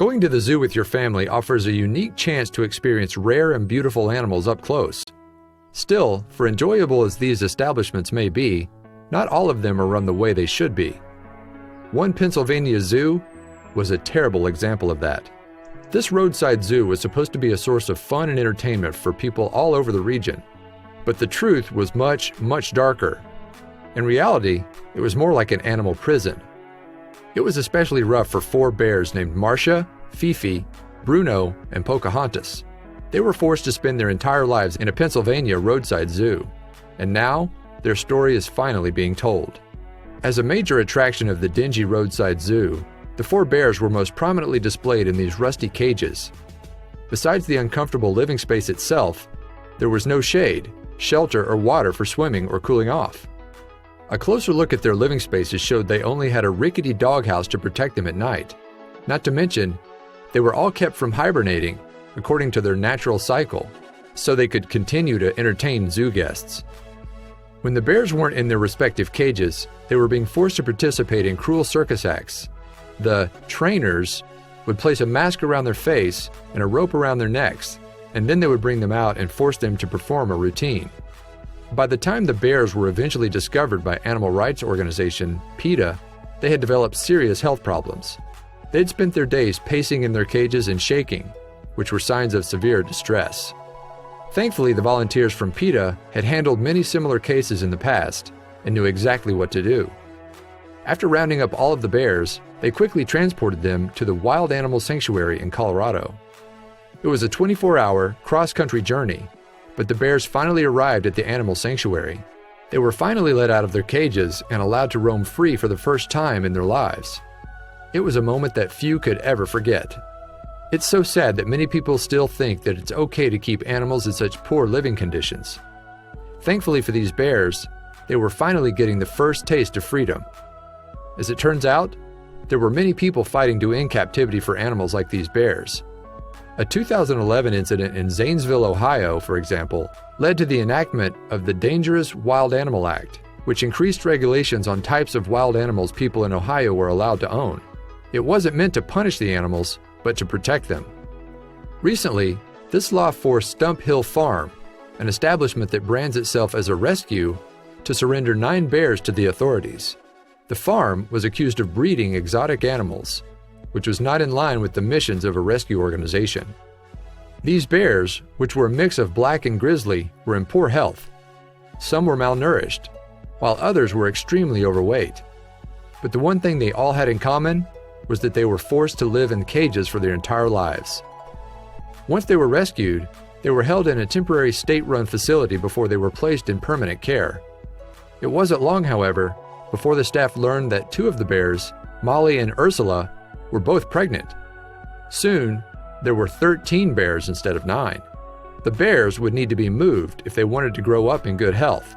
Going to the zoo with your family offers a unique chance to experience rare and beautiful animals up close. Still, for enjoyable as these establishments may be, not all of them are run the way they should be. One Pennsylvania zoo was a terrible example of that. This roadside zoo was supposed to be a source of fun and entertainment for people all over the region. But the truth was much, much darker. In reality, it was more like an animal prison. It was especially rough for 4 bears named Marcia, Fifi, Bruno, and Pocahontas. They were forced to spend their entire lives in a Pennsylvania roadside zoo. And now, their story is finally being told. As a major attraction of the dingy roadside zoo, the 4 bears were most prominently displayed in these rusty cages. Besides the uncomfortable living space itself, there was no shade, shelter, or water for swimming or cooling off. A closer look at their living spaces showed they only had a rickety doghouse to protect them at night. Not to mention, they were all kept from hibernating, according to their natural cycle, so they could continue to entertain zoo guests. When the bears weren't in their respective cages, they were being forced to participate in cruel circus acts. The trainers would place a mask around their face and a rope around their necks, and then they would bring them out and force them to perform a routine. By the time the bears were eventually discovered by animal rights organization PETA, they had developed serious health problems. They'd spent their days pacing in their cages and shaking, which were signs of severe distress. Thankfully, the volunteers from PETA had handled many similar cases in the past and knew exactly what to do. After rounding up all of the bears, they quickly transported them to the Wild Animal Sanctuary in Colorado. It was a 24-hour cross-country journey, but the bears finally arrived at the animal sanctuary. They were finally let out of their cages and allowed to roam free for the first time in their lives. It was a moment that few could ever forget. It's so sad that many people still think that it's okay to keep animals in such poor living conditions. Thankfully for these bears, they were finally getting the first taste of freedom. As it turns out, there were many people fighting to end captivity for animals like these bears. A 2011 incident in Zanesville, Ohio, for example, led to the enactment of the Dangerous Wild Animal Act, which increased regulations on types of wild animals people in Ohio were allowed to own. It wasn't meant to punish the animals, but to protect them. Recently, this law forced Stump Hill Farm, an establishment that brands itself as a rescue, to surrender 9 bears to the authorities. The farm was accused of breeding exotic animals, which was not in line with the missions of a rescue organization. These bears, which were a mix of black and grizzly, were in poor health. Some were malnourished, while others were extremely overweight. But the one thing they all had in common was that they were forced to live in cages for their entire lives. Once they were rescued, they were held in a temporary state-run facility before they were placed in permanent care. It wasn't long, however, before the staff learned that 2 of the bears, Molly and Ursula, were both pregnant. Soon, there were 13 bears instead of 9. The bears would need to be moved if they wanted to grow up in good health.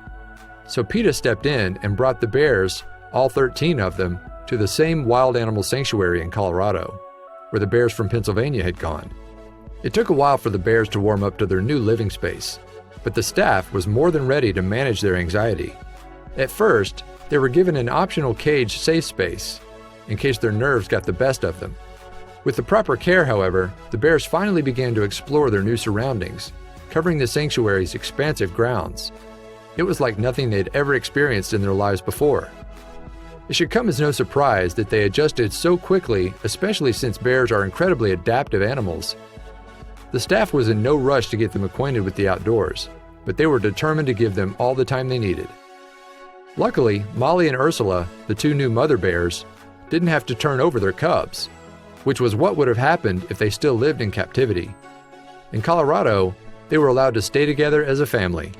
So PETA stepped in and brought the bears, all 13 of them, to the same wild animal sanctuary in Colorado, where the bears from Pennsylvania had gone. It took a while for the bears to warm up to their new living space, but the staff was more than ready to manage their anxiety. At first, they were given an optional cage safe space, in case their nerves got the best of them. With the proper care, however, the bears finally began to explore their new surroundings, covering the sanctuary's expansive grounds. It was like nothing they'd ever experienced in their lives before. It should come as no surprise that they adjusted so quickly, especially since bears are incredibly adaptive animals. The staff was in no rush to get them acquainted with the outdoors, but they were determined to give them all the time they needed. Luckily, Molly and Ursula, the 2 new mother bears, didn't have to turn over their cubs, which was what would have happened if they still lived in captivity. In Colorado, they were allowed to stay together as a family.